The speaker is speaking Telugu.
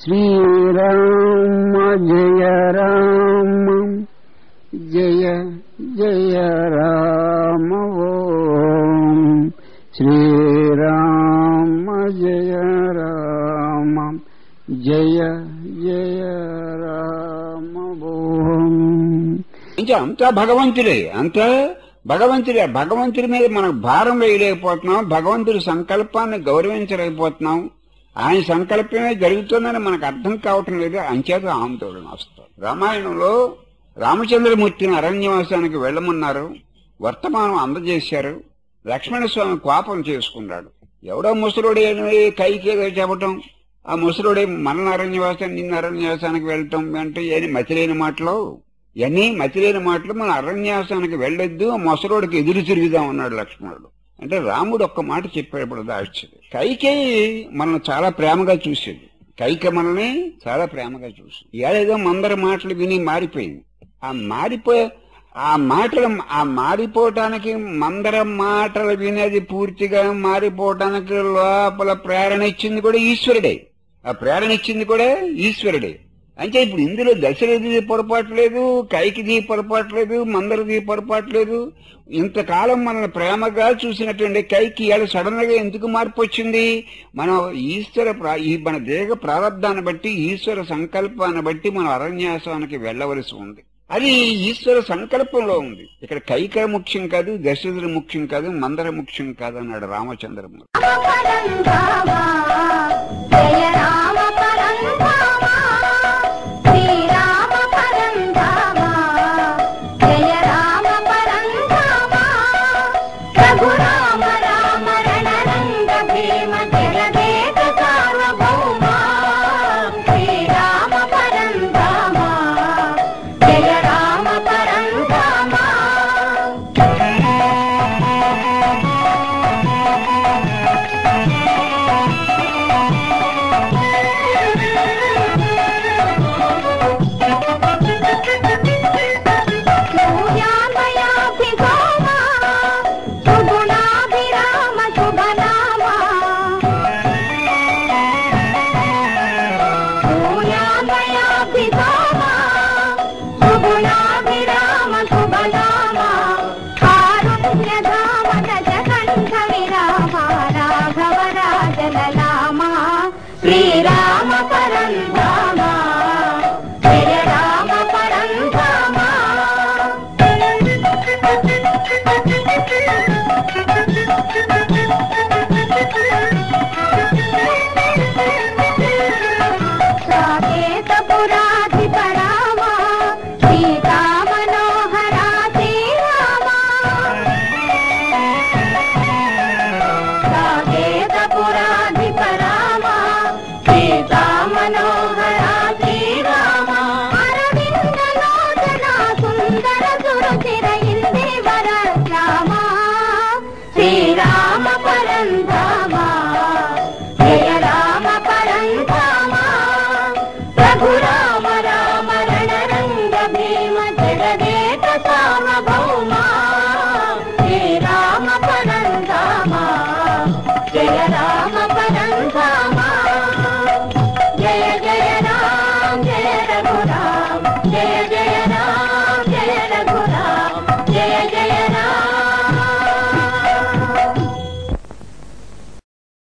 శ్రీరామ జయ రామ జయ జయ రామ ఓం శ్రీరామ జయ రామ జయ జయ రామ ఓం. ఇంకా అంతా భగవంతుడే, అంతా భగవంతుడే. భగవంతుడి మీద మనకు భారం వేయలేకపోతున్నాం, భగవంతుడి సంకల్పాన్ని గౌరవించలేకపోతున్నాం. ఆయన సంకల్పమే జరుగుతుందని మనకు అర్థం కావటం లేదు. అంచేత ఆందోళన వస్తుంది. రామాయణంలో రామచంద్రమూర్తిని అరణ్యవాసానికి వెళ్ళమన్నారు, వర్తమానం అందజేశారు. లక్ష్మణస్వామి కోపం చేసుకున్నాడు. ఎవడో ముసలుడే కైకేదో చెప్పటం, ఆ ముసలుడే మన అరణ్యవాసాన్ని నిన్న అరణ్యవాసానికి వెళ్ళటం అంటే ఏమి మతిలేని మాటలు, ఇవన్నీ మతిలేని మాటలు. మన అరణ్యవాసానికి వెళ్ళొద్దు, ఆ ముసలోడికి ఎదురు తిరుగుదాం అన్నాడు లక్ష్మణుడు. అంటే రాముడు ఒక్క మాట చెప్పేప్పుడు దాచేది. కైకేయి మనల్ని చాలా ప్రేమగా చూసేది. కైక మనల్ని చాలా ప్రేమగా చూసేది. ఏదో మందరి మాటలు విని మారిపోయింది. ఆ మారిపోవటానికి మందర మాటలు వినేది పూర్తిగా మారిపోవటానికి లోపల ప్రేరణ ఇచ్చింది కూడా ఈశ్వరుడే. ఆ ప్రేరణ ఇచ్చింది కూడా ఈశ్వరుడే. అంటే ఇప్పుడు ఇందులో దశరథిది పొరపాటు లేదు, కైకిది పొరపాటు లేదు, మందరిది పొరపాటు లేదు. ఇంతకాలం మనల్ని ప్రేమగా చూసినటువంటి కైకి ఇవాళ సడన్ గా ఎందుకు మార్పు వచ్చింది? మనం మన దేహ ప్రారంధాన్ని బట్టి, ఈశ్వర సంకల్పాన్ని బట్టి మనం అరణ్యాసానికి వెళ్ళవలసి ఉంది. అది ఈశ్వర సంకల్పంలో ఉంది. ఇక్కడ కైక ముఖ్యం కాదు, దశరథుడు ముఖ్యం కాదు, మందర ముఖ్యం కాదు అన్నాడు రామచంద్రమూర్తి. శ్రీరామ